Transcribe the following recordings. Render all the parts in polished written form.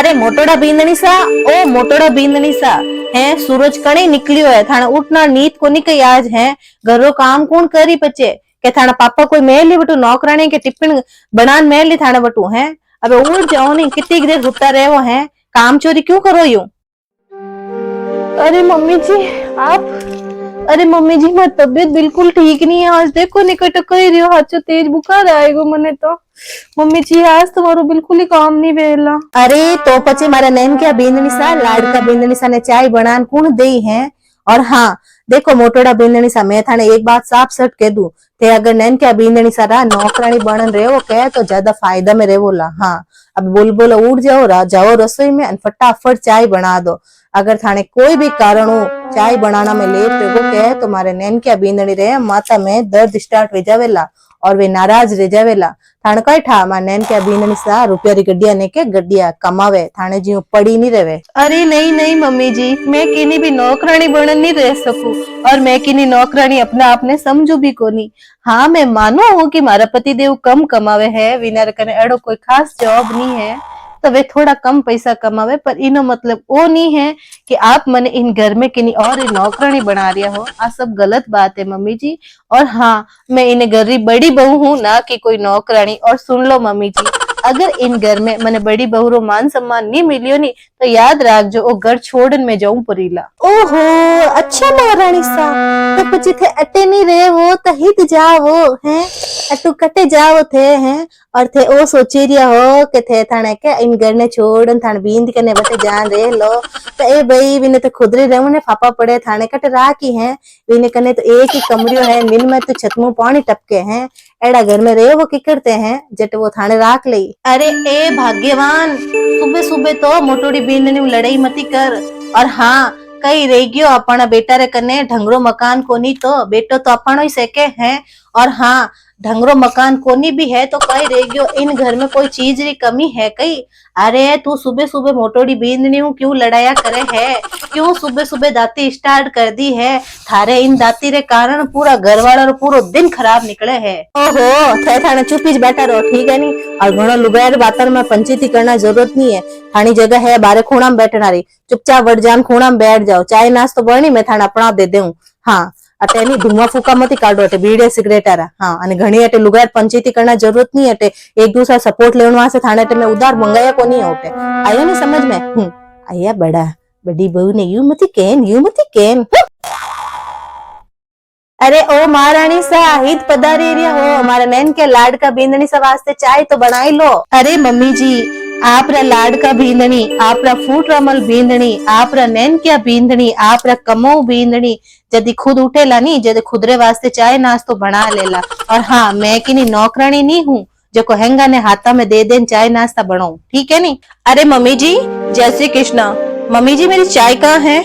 अरे मोटोड़ा बींदनी सा, ओ मोटोड़ा बींदनी सा है। सूरज कणे निकलियो है, थाने उठना नींद को निकई आज है। घरो काम कौन करी बच्चे के थाना पापा कोई मेल ली बटू नौकरानी के टिफिन बनान मेल ली थाने बटू है। अबे उठ जाओ नहीं, कितनी देर रुकता रहे वो है, काम चोरी क्यों करो यूं। अरे मम्मी जी आप, अरे मम्मी जी मेरी तबीयत बिल्कुल ठीक नहीं है आज, देखो निकट कही रही हो, हाथ तेज बुखार आएगा मने तो। मम्मी जी आज तुम्हारो बिल्कुल ही काम नहीं वेला। अरे तो पचे मारा नैन क्या बींदनी सा, लाडका बींदनी सा ने चाय बनान कौन दई है। और हाँ देखो मोटोड़ा बींदनी सा, मैं थाने एक बात साफ सट कह दूं, ते अगर नैन क्या बींदनी सा रा नौकरानी बनन रहे वो कहे तो ज्यादा फायदा में रहे बोला। हाँ अब बोल बोला उठ जाओ, जाओ रसोई में फटाफट चाय बना दो। अगर थाने कोई भी कारण हो चाय बनाना में लेट रहो कहे तो मारे नैन क्या बींदनी रहे माता में दर्द स्टार्ट हो जावेला और वे नाराज रह जावेला। थाने कई ठा मार नैन क्या बींदनी सा रुपया री गड्डिया ने के गड्डिया कमावे, थाने जी पड़ी नहीं रहे। अरे नहीं नहीं मम्मी जी, मैं किनी भी नौकरानी बनन नहीं रह सकूं और मैं किनी नौकरानी अपना आपने समझू भी कोनी। हाँ मैं मानो हूँ कि मारा पति देव कम कमावे है, विनर कने एड़ो कोई खास जॉब नहीं है तो वे थोड़ा कम पैसा कमावे, पर इनो मतलब वो नहीं है कि आप मने इन घर में किन्हीं और नौकरानी बना रिया हो। आ सब गलत बात है मम्मी जी। और हाँ मैं इन घर की बड़ी बहू हूँ ना कि कोई नौकरानी। और सुन लो मम्मी जी, अगर इन घर में मने बड़ी बहू रो मान सम्मान नहीं मिलियो नी तो याद राख जो वो घर छोड़न में जाऊं परीला। ओहो अच्छा महारानी सा, तो कुछ थे अटे नहीं रहे वो तो हित जाओ हैं, अटू कटे जाओ थे हैं। और थे ओ सोची रिया हो के थे थाने के इन घर ने छोड़न थाने बींद करने बते जान रे लो तो ए भाई विने तो खुदरी रहू ने फापा पड़े थाने कटे राखी है। विने कने तो एक ही कमरियो है, नील में तो छतमू पानी टपके हैं, एड़ा घर में रहे वो की करते हैं जट वो थाने राख ले। अरे ए भाग्यवान, सुबह सुबह तो मोटोड़ी बींदनी लड़ाई मती कर। और हाँ कई रह गयो अपना बेटा रे कने ढंगरो मकान कोनी तो बेटो तो अपनो ही सेके है। और हाँ ढंगरो मकान कोनी भी है तो कई रह गयो, इन घर में कोई चीज री कमी है कई। अरे तू सुबह सुबह मोटोड़ी बींदनी हूँ क्यों लड़ाया करे है, क्यों सुबह सुबह दाती स्टार्ट कर दी है। थारे इन दाती रे कारण पूरा घर वाला पूरा दिन खराब निकले है। ओहो थे थाने चुप ही बैठा रहो ठीक है नी। और घणो लुगायर बातन में पंचायती करना जरूरत नहीं है, थानी जगह है बारे खूणा में बैठना रही, चुपचाप वटजान खूणा में बैठ जाओ। चाय नाश्तो बनी मैं थाने अपना दे दूं। हाँ अटे नहीं धुआं फूका मत काढो, अटे बीड़े सिगरेट आरा। हाँ अने घणी अटे लुगायर पंचायती करना जरूरत नहीं, अटे एक दूसरा सपोर्ट लेवन वास्ते थाने अटे मैं उधार मंगाया को नहीं होते। आयो नहीं समझ में। आया बड़ा बड़ी बहू ने यूं मती केन। अरे ओ महारानी सा हित पधारी रिया हो, हमारा नैन के लाड का बींदनी सा वास्ते चाय तो बनाई लो। अरे मम्मी जी आपरा लाड का बींदनी, आपरा फूट रमल बींदनी, आपरा नैन क्या बींदनी, आपरा कमो बींदनी जदी खुद उठेला नी जदी खुदरे वास्ते चाय नाश्तो बना लेला। और हाँ मैं की नी नौकरानी नहीं हूँ जो को हेंगा ने हाथा में दे देन चाय नाश्ता बनाऊं, ठीक है नी। अरे मम्मी जी जय श्री कृष्णा। मम्मी जी मेरी चाय कहाँ है।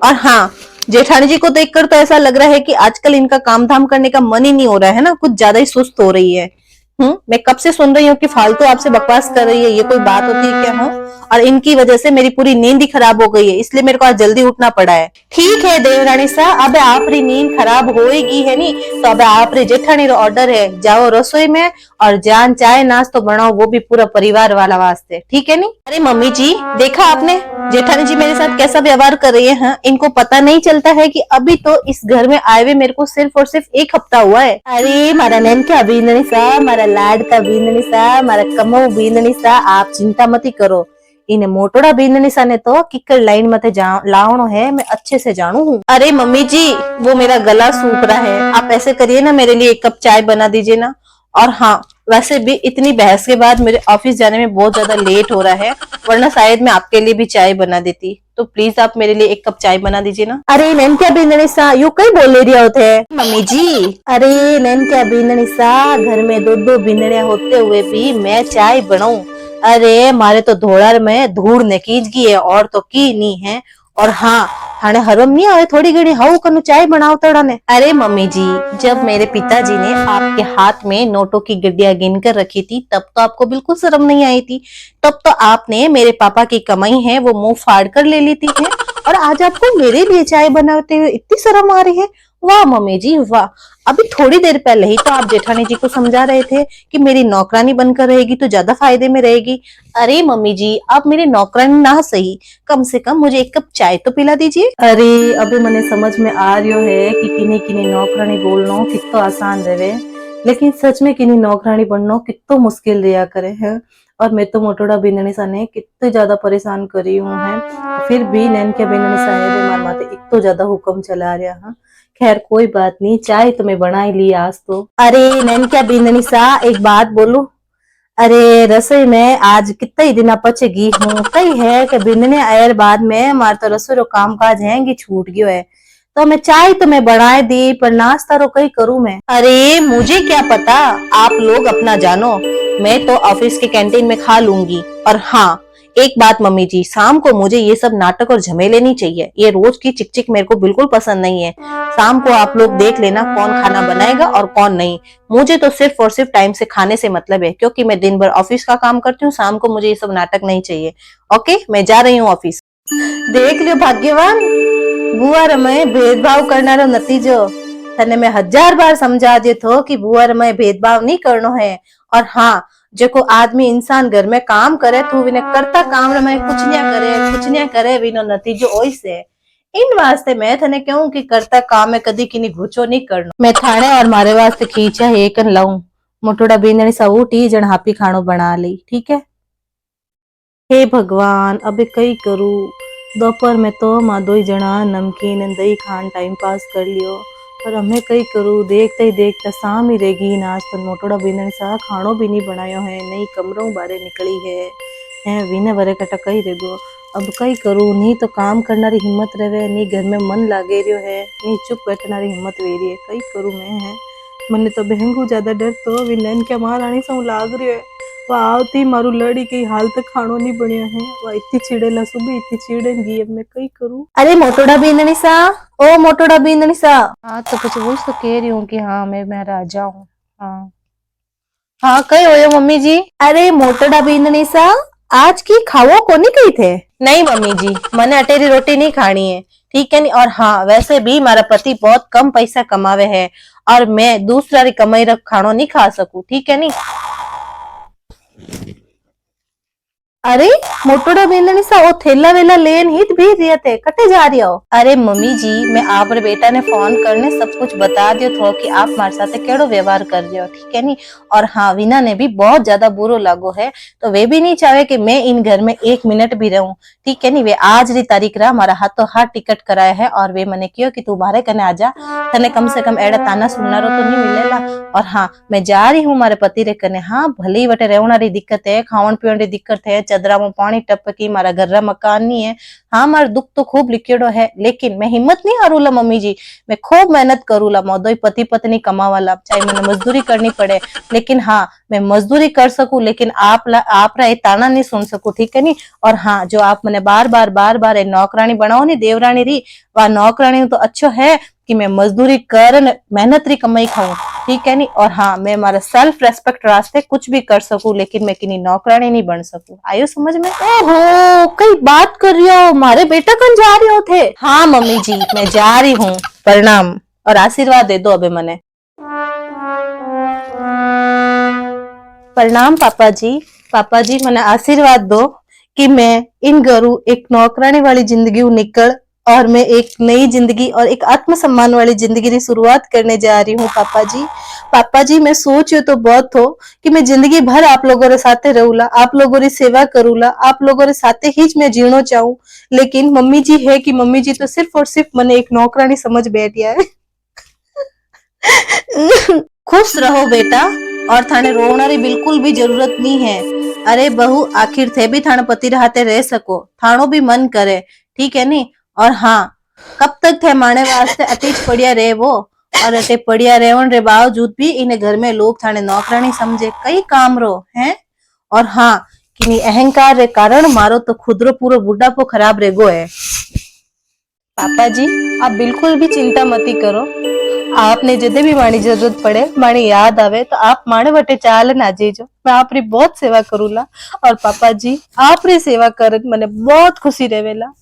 और हाँ जेठानी जी को देखकर तो ऐसा लग रहा है कि आजकल इनका काम धाम करने का मन ही नहीं हो रहा है ना, कुछ ज्यादा ही सुस्त हो रही है। मैं कब से सुन रही हूँ कि फालतू आपसे बकवास कर रही है, ये कोई बात होती है क्या। हाँ और इनकी वजह से मेरी पूरी नींद ही खराब हो गई है, इसलिए मेरे को आज जल्दी उठना पड़ा है। ठीक है देवरानी सा, अब आपरी नींद खराब होएगी है नी तो अब आपरे जेठानी रो ऑर्डर है, जाओ रसोई में और जान चाय नाश्तो बनाओ, वो भी पूरा परिवार वाला वास्ते, ठीक है नी। अरे मम्मी जी देखा आपने जेठानी जी मेरे साथ कैसा व्यवहार कर रही है। हाँ इनको पता नहीं चलता है कि अभी तो इस घर में आए हुए मेरे को सिर्फ और सिर्फ एक हफ्ता हुआ है। अरे मारा नैन क्या बींदनी सा, मारा लाड का बींदनी सा, मारा कमो बींदनी सा, आप चिंता मत करो। इन मोटोड़ा बींदनी सा ने तो किकर लाइन मते लावणो है, मैं अच्छे से जानू हूँ। अरे मम्मी जी वो मेरा गला सूख रहा है, आप ऐसे करिए ना मेरे लिए एक कप चाय बना दीजिए ना। और हाँ वैसे भी इतनी बहस के बाद मेरे ऑफिस जाने में बहुत ज्यादा लेट हो रहा है, वरना शायद मैं आपके लिए भी चाय बना देती, तो प्लीज आप मेरे लिए एक कप चाय बना दीजिए ना। अरे नैन क्या बींदनी सा यू कई बोल ले रहे होते मम्मी जी। अरे नैन क्या बींदनी सा, घर में दो बींदनिया होते हुए भी मैं चाय बनाऊं। अरे मारे तो धोड़र में धूड़ ने कीज की है और तो की नहीं है। और हाँ हाने हरम नहीं आवे थोड़ी घड़ी हाउ कनु चाय बनाओ तड़ा ने। अरे मम्मी जी जब मेरे पिताजी ने आपके हाथ में नोटों की गड्डियां गिन कर रखी थी तब तो आपको बिल्कुल शर्म नहीं आई थी, तब तो आपने मेरे पापा की कमाई है वो मुंह फाड़ कर ले ली थी है। और आज आपको मेरे लिए चाय बनाते हुए इतनी शर्म आ रही है। वाह मम्मी जी वाह। अभी थोड़ी देर पहले ही तो आप जेठानी जी को समझा रहे थे कि मेरी नौकरानी बनकर रहेगी तो ज्यादा फायदे में रहेगी। अरे मम्मी जी आप मेरी नौकरानी ना सही, कम से कम मुझे एक कप चाय तो पिला दीजिए। अरे अभी मने समझ में आ रही है कि किनी किनी नौकरानी बोलना कितो आसान रहे, लेकिन सच में किनी नौकरानी बनना कितो मुश्किल रिया करे है। और मैं तो मोटोड़ा बिंदनी सा ने कितने ज्यादा परेशान करी हूँ है, फिर भी नैन के बिंदनी साहेब मार माते इतो ज्यादा हुक्म चला रहा है। खैर कोई बात नहीं, चाय तो मैं बना ही ली आज तो। अरे नैन क्या बिंदनी सा एक बात बोलू, अरे रसोई में आज कितने ही दिन पचेगी हूँ कई है कि बिंदने आयर बाद में मार तो रसोई रो काम काज है कि छूट गयो है, तो मैं चाय तो मैं बनाए दी पर नाश्ता रो कई करूं मैं। अरे मुझे क्या पता, आप लोग अपना जानो, मैं तो ऑफिस के कैंटीन में खा लूंगी। और हाँ एक बात मम्मी जी, शाम को मुझे ये सब नाटक और झमेले नहीं चाहिए, ये रोज की चिक मेरे को बिल्कुल पसंद नहीं है। शाम को आप लोग देख लेना कौन खाना बनाएगा और कौन नहीं। मुझे तो सिर्फ और सिर्फ टाइम से खाने से मतलब है, क्योंकि मैं दिन भर ऑफिस का काम करती हूँ, शाम को मुझे ये सब नाटक नहीं चाहिए। ओके मैं जा रही हूँ ऑफिस। देख लियो भाग्यवान, बुआ रमय भेदभाव करना नतीजो, तने मैं 1000 बार समझा दे थो कि बुआ रमय भेदभाव नहीं करनो है। और हाँ जो आदमी इंसान घर में काम करे तो विने करता काम रमय कुछ न्या करे विनो नतीजो ओई से। इन वास्ते मैं थने कहूं कि करता काम में कदी किनी घुचो नहीं करनो। मैं थाने और मारे वास्ते खींचा एकन लाऊं, मोटोड़ा बींदनी सा उठी जन हापी खानो बना ली, ठीक है। हे भगवान अबे कई करूं, दोपहर में तो माँ दो ही जना नमकीन दही खान टाइम पास कर लियो, पर हमें कई करूं देखते ही देखते शाम ही रहेगी। आज तो मोटोड़ा बिनन सा खानो भी नहीं बनायो है, नई कमरों बारे निकली है विने वरे कटा कई रेगो। अब कई करूं, नी तो काम करना री हिम्मत रहे, नी घर में मन लागे रियो है, नी चुप बैठना री हिम्मत वे रही है। कई करूं मैं है, मने तो बहंगू ज्यादा डर तो विनन क्या महारानी सा लाग रियो है। वह आवती मारू लड़ी की हाल तक खानो नहीं बनियो है, वह इतनी चिड़ेला सुबह इतनी चिड़ेगी, अब मैं कई करूं। अरे मोटोड़ा बींदनी सा, ओ मोटोड़ा बींदनी सा। हाँ तो कुछ वो तो कह रही हूँ कि हाँ मैं राजा हूँ। हाँ हाँ कई होयो मम्मी जी। अरे मोटोड़ा बींदनी सा, आज की खाओ को नहीं कही थे। नहीं मम्मी जी मने अटेरी रोटी नहीं खानी है, ठीक है नहीं। और हाँ वैसे भी मारा पति बहुत कम पैसा कमावे है और मैं दूसरा री कमाई रख खानो नहीं खा सकूं, ठीक है नहीं। अरे मोटोड़ा बेंदनी सा ओ थैला वेला लेन हित भी रिया थे कटे जा रही हो। अरे मम्मी जी मैं आप रे बेटा ने फोन करने सब कुछ बता दियो थो कि आप मारे साथे केड़ो व्यवहार कर रहे हो, ठीक है नी। और हाँ वीना ने भी बहुत ज्यादा बुरो लागो है, तो वे भी नहीं चाहे कि मैं इन घर में 1 मिनट भी रहूं, ठीक है नी। वे आज री तारीख रा हमारा हाथों हाथ टिकट कराया है और वे मने कियो कि तू मारे कने आजा, तने कम से कम एड़ा ताना सुनना रो तो नहीं मिलेला। और हाँ मैं जा रही हूँ मारे पति रे कने, हाँ भले ही वटे रहना री दिक्कत है, खावन पीवन री दिक्कत है, चदरा में पानी टपकी, मारा घर रा मकान नहीं है। हाँ मारा दुख तो खूब लिखेड़ो है, लेकिन मैं हिम्मत नहीं हारूला मम्मी जी, मैं खूब मेहनत करूला। मोदोई पति पत्नी कमावाला, चाहे मैंने मजदूरी करनी पड़े, लेकिन हाँ मैं मजदूरी कर सकूं, लेकिन आप रा ये ताना नहीं सुन सकूं, ठीक है नी। और हाँ जो आप मैंने बार बार नौकरानी बनाओ नी देवरानी री, वह नौकरानी तो अच्छो है कि मैं मजदूरी कर मेहनत री कमाई खाऊं, ठीक है नी। और हाँ मैं हमारा सेल्फ रेस्पेक्ट रास्ते कुछ भी कर सकूं, लेकिन मैं किन्हीं नौकरानी नहीं बन सकूं। आयो समझ में। ओहो कई बात कर रही हो, मारे बेटा कन जा रहे हो थे। हाँ मम्मी जी मैं जा रही हूँ, प्रणाम और आशीर्वाद दे दो अबे मने। प्रणाम पापा जी। पापा जी मने आशीर्वाद दो कि मैं इन घरों एक नौकरानी वाली जिंदगी निकल और मैं एक नई जिंदगी और एक आत्मसम्मान वाली जिंदगी की शुरुआत करने जा रही हूँ पापा जी। पापा जी मैं सोचू तो बहुत हो कि मैं जिंदगी भर आप लोगों के साथे रहूला, आप लोगों की सेवा करूला, आप लोगों के साथे ही मैं जीना चाहूं, लेकिन मम्मी जी है कि मम्मी जी तो सिर्फ और सिर्फ मने एक नौकरानी समझ बैठिया है। खुश रहो बेटा, और थाने रोना री बिल्कुल भी जरूरत नहीं है। अरे बहू आखिर थे भी थाने पति रहते रह सको, थानो भी मन करे, ठीक है नी। और हाँ कब तक थे माने वास्ते अतीच पड़िया रहे वो, और अटे पड़िया रेवन रे बावजूद भी इन्हें घर में लोग थाने नौकरानी समझे कई काम रो हैं। और हाँ कि अहंकार रे कारण मारो तो खुदरो पूरो बुढ़ापो खराब रेगो है। पापा जी आप बिल्कुल भी चिंता मती करो, आपने जदे भी मानी जरूरत पड़े मानी याद आवे तो आप माने वटे चाल ना जीजो, मैं आपरी बहुत सेवा करूला। और पापा जी आपरी सेवा कर मने बहुत खुशी रहेला।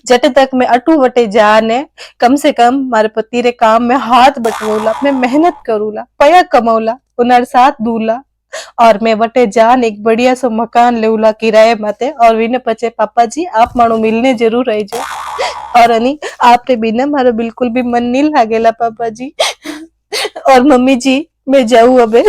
जट तक मैं अटू वटे जाने कम से कम मारे पति रे काम में हाथ बटवोला, मैं मेहनत करूला, पया कमाऊला, उनार साथ दूला और मैं वटे जान एक बढ़िया सो मकान लेउला किराए माते और विने पचे पापा जी आप मानो मिलने जरूर आई जो और अनी आपरे बिना मारो बिल्कुल भी मन नहीं लागेला पापा जी। और मम्मी जी मैं जाऊं अबे।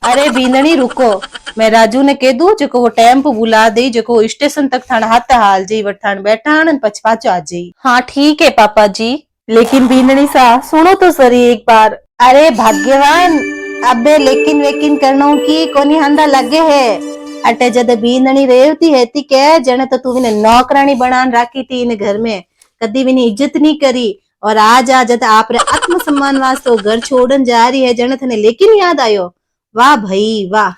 अरे बींदनी रुको, मैं राजू ने कह दू जो वो टेम्पो बुला दे जो को स्टेशन तक थाने हाथ हाल जाई वठान बैठान पछपाचो आ जाई। हाँ ठीक है पापा जी। लेकिन बींदनी सा सुनो तो सरी एक बार। अरे भाग्यवान अबे लेकिन वेकिन करनो की कोनी हंदा लगे है। अटे जद बींदनी रेवती है ती के जने तो तू विने नौकरानी बनान राखी थी इन घर में, कदी विनी इज्जत नहीं करी और आज जद आप रे आत्मसम्मान वास्ते घर छोड़न जा रही है जने थने लेकिन याद आयो। वाह भाई वाह।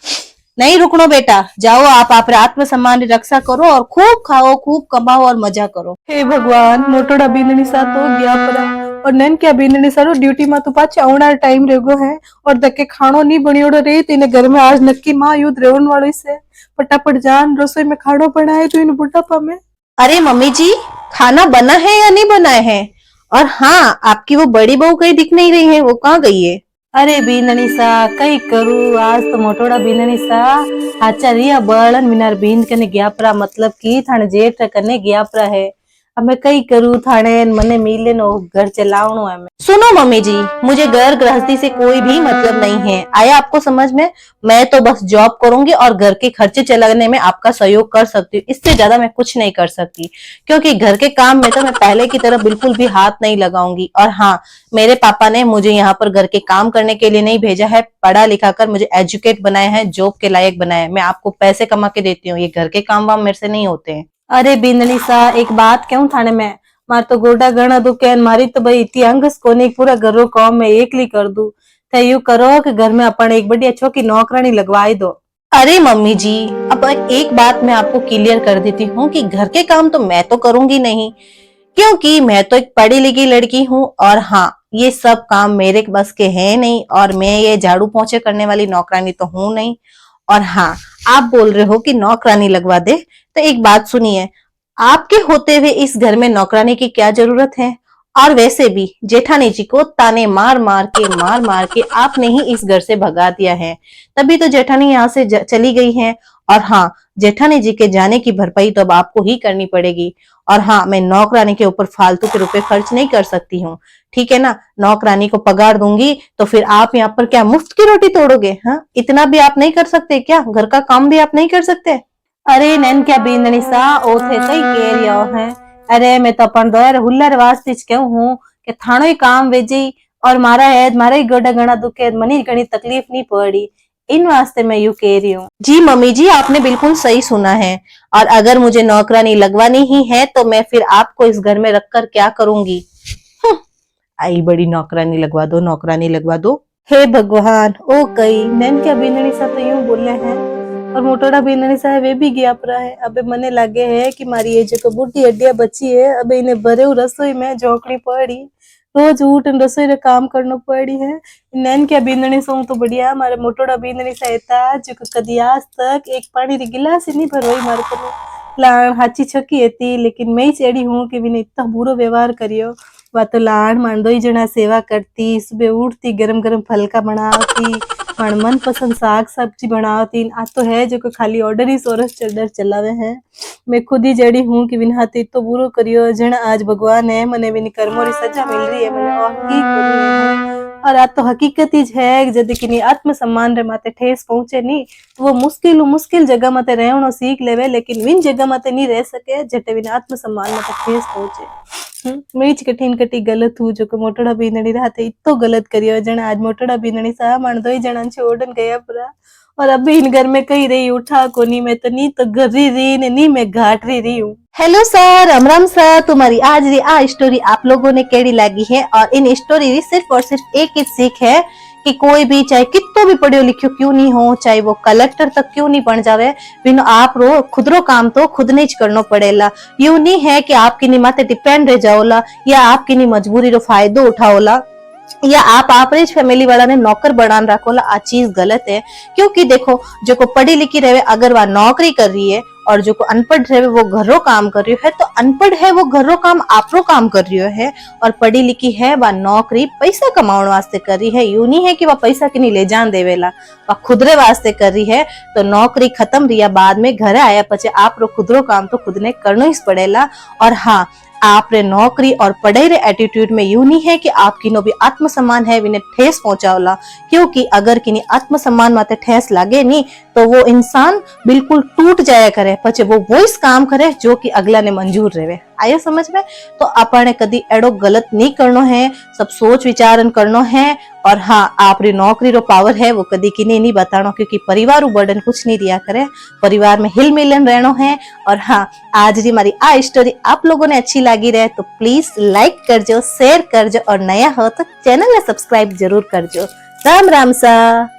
नहीं रुकनो बेटा, जाओ आप आत्मसम्मान की रक्षा करो और खूब खाओ, खूब कमाओ और मजा करो। हे भगवान मोटोड़ा बींदनी सा तो गया परा और नन क्या बींदनी सारो ड्यूटी में तो पाछे आवणार टाइम रेगो है और धक्के खाणो नहीं बनियोड़ो रे तेने घर में आज नक्की मां युद्ध रेवन वाली से फटाफट जान रसोई में खाणो बनाए तो इन बुढ़ापा में। अरे मम्मी जी खाना बना है या नहीं बना है? और हाँ आपकी वो बड़ी बहू कहीं दिख नहीं रही है, वो कहाँ गई है? अरे बींदनी सा कई करू आज तो मोटोड़ा बींदनी सा हाचा रिया बळन विनार बींद कने ग्यापरा मतलब की थाने जेठ कने ग्यापरा है। अब मैं कई करू थाने मने मिले नो घर चलावनो है। मैं सुनो मम्मी जी मुझे घर गृहस्थी से कोई भी मतलब नहीं है, आया आपको समझ में? मैं तो बस जॉब करूंगी और घर के खर्चे चलाने में आपका सहयोग कर सकती हूँ, इससे ज्यादा मैं कुछ नहीं कर सकती क्योंकि घर के काम में तो मैं पहले की तरह बिल्कुल भी हाथ नहीं लगाऊंगी। और हाँ मेरे पापा ने मुझे यहाँ पर घर के काम करने के लिए नहीं भेजा है, पढ़ा लिखा कर मुझे एजुकेट बनाया है, जॉब के लायक बनाया है। मैं आपको पैसे कमा के देती हूँ, ये घर के काम वाम मेरे से नहीं होते हैं। अरे बिंदनी सा एक बात क्यों थाने में मार तो गोडा गणा दुखे मारी तो भाई इतनी अंगस कोने पूरा घरों काम में एकली कर दू तो यू करो कि घर में अपन एक बढ़िया छोकी नौकरानी लगवाई दो। अरे मम्मी जी अब एक बात मैं आपको क्लियर कर देती हूँ कि घर के काम तो मैं तो करूंगी नहीं क्योंकि मैं तो एक पढ़ी लिखी लड़की हूँ और हाँ ये सब काम मेरे बस के हैं नहीं और मैं ये झाड़ू पोंछे करने वाली नौकरानी तो हूं नहीं। और हाँ आप बोल रहे हो कि नौकरानी लगवा दे तो एक बात सुनिए, आपके होते हुए इस घर में नौकरानी की क्या जरूरत है? और वैसे भी जेठानी जी को ताने मार मार के आपने ही इस घर से भगा दिया है, तभी तो जेठानी यहाँ से चली गई है। और हाँ जेठानी जी के जाने की भरपाई तो अब आपको ही करनी पड़ेगी। और हाँ मैं नौकरानी के ऊपर फालतू के रुपए खर्च नहीं कर सकती हूँ, ठीक है ना? नौकरानी को पगार दूंगी तो फिर आप यहाँ पर क्या मुफ्त की रोटी तोड़ोगे? हाँ इतना भी आप नहीं कर सकते क्या? घर का काम भी आप नहीं कर सकते? अरे नैन क्या बींदनी सा ओथे कई कह रिया है। अरे मैं तो अपन दोयर हुल्लर वास्ते क्यों हूँ कि थानो ही काम वेजी और मारा है मारा ही गोडा गणा दुखे मनी घनी तकलीफ नहीं पड़ी, इन वास्ते मैं यू कह रही हूँ। जी मम्मी जी आपने बिल्कुल सही सुना है और अगर मुझे नौकरानी लगवानी ही है तो मैं फिर आपको इस घर में रखकर क्या करूंगी? आई बड़ी नौकरानी लगवा दो, नौकरानी लगवा दो। हे भगवान ओ कई नैन क्या बींदनी सा तो यूं बोले हैं और मोटोड़ा बींदनी सा है वे भी गया परा है। अबे मने लागे है कि मारी ये जो बूढ़ी हड्डिया बची है अबे इन्हें भरे रसोई में झोंकनी पड़ी, रोज उठ रसोई रे काम करना पड़ी है। नैन क्या बींदनी सो तो बढ़िया मारे मोटोड़ा बींदनी सा था जो कदी आज तक एक पानी री गिलास ही नहीं भरवाई मारे को लाण हाची छकी थी, लेकिन मैं ही चेड़ी हूँ कि विने इतना बुरो व्यवहार करियो। वह तो लाण मान दो ही जना सेवा करती, सुबह उठती गरम गरम फलका बनाती, मान मन पसंद साग सब्जी बनाती। आज तो है जो खाली ऑर्डर ही सोरस चढ़ चलावे हैं। मैं खुद ही जड़ी हूँ कि विन हाथी तो बुरो करियो जना आज भगवान है मने विन कर्मों री सजा मिल रही है मने और की करूं। और आज तो हकीकत ही है जद कि आत्मसम्मान रे माते ठेस पहुंचे नहीं तो वो मुश्किल जगह माते रहनो सीख लेवे, लेकिन विन जगह माते नहीं रह सके जटे विन आत्मसम्मान माते ठेस पहुंचे। मीच कठिन कटी गलत हूँ जो मोटड़ा बींदनी रहते इतो गलत करियो जना आज मोटड़ा बींदनी सा मान दो ही जना छोड़न गया परा और अभी इन घर में कहीं रही उठा को नहीं मैं तो नहीं तो घरी रही नहीं मैं घाट रही हूँ। Hello sir Ram Ram sir, तुम्हारी आज री आ स्टोरी आप लोगों ने केड़ी लगी है? और इन स्टोरी री सिर्फ और सिर्फ एक ही सीख है कि कोई भी चाहे कितो भी पढ़ियो लिखियो क्यों नहीं हो, चाहे वो कलेक्टर तक क्यों नहीं बन जावे, बिनो आप रो खुद रो काम तो खुद नहीं करनो पड़ेला। यू नहीं है कि आप किन्हीं माते डिपेंड रह जाओला या आप किन्हीं मजबूरी रो फायदो उठाओला या आप आपरेज फैमिली वाला ने नौकर बनान रखोला। आ चीज गलत है क्योंकि देखो जो को पढ़ी लिखी रहे अगर वह नौकरी कर रही है और जो को अनपढ़ है वो घरों काम कर रही है, तो अनपढ़ है वो घरों काम आपरो काम कर रही है, और पढ़ी लिखी है वह नौकरी पैसा कमाने वास्ते कर रही है। यूं नहीं है कि वह पैसा की नहीं ले जान देवेला, वह खुदरे वास्ते कर रही है। तो नौकरी खत्म रिया बाद में घरे आया पचे आप रो खुदरो काम तो खुद ने करना ही पड़ेला। और हाँ, आप रे नौकरी और पढ़ाई रे एटीट्यूड में यूं नहीं है कि आप किनो भी आत्मसम्मान है विने ठेस पहुंचावला, क्योंकि अगर किनी आत्मसम्मान माते ठेस लागे नहीं तो वो इंसान बिल्कुल टूट जाया करे, पचे वो वोइस काम करे जो कि अगला ने मंजूर रहे। आयो समझ में? तो आपने कदी एडो गलत नहीं करनो है, सब सोच विचारन करनो है। और हाँ, आप री नौकरी रो पावर है वो कदी किने नहीं बतानो, क्योंकि परिवार उ बर्डन कुछ नहीं दिया करे, परिवार में हिल मिलन रहनो है। और हाँ, आज जी हमारी आ स्टोरी आप लोगों ने अच्छी लगी रहे तो प्लीज लाइक करजो, शेयर करजो, और नया हो तो चैनल ने सब्सक्राइब जरूर करजो। राम राम सा।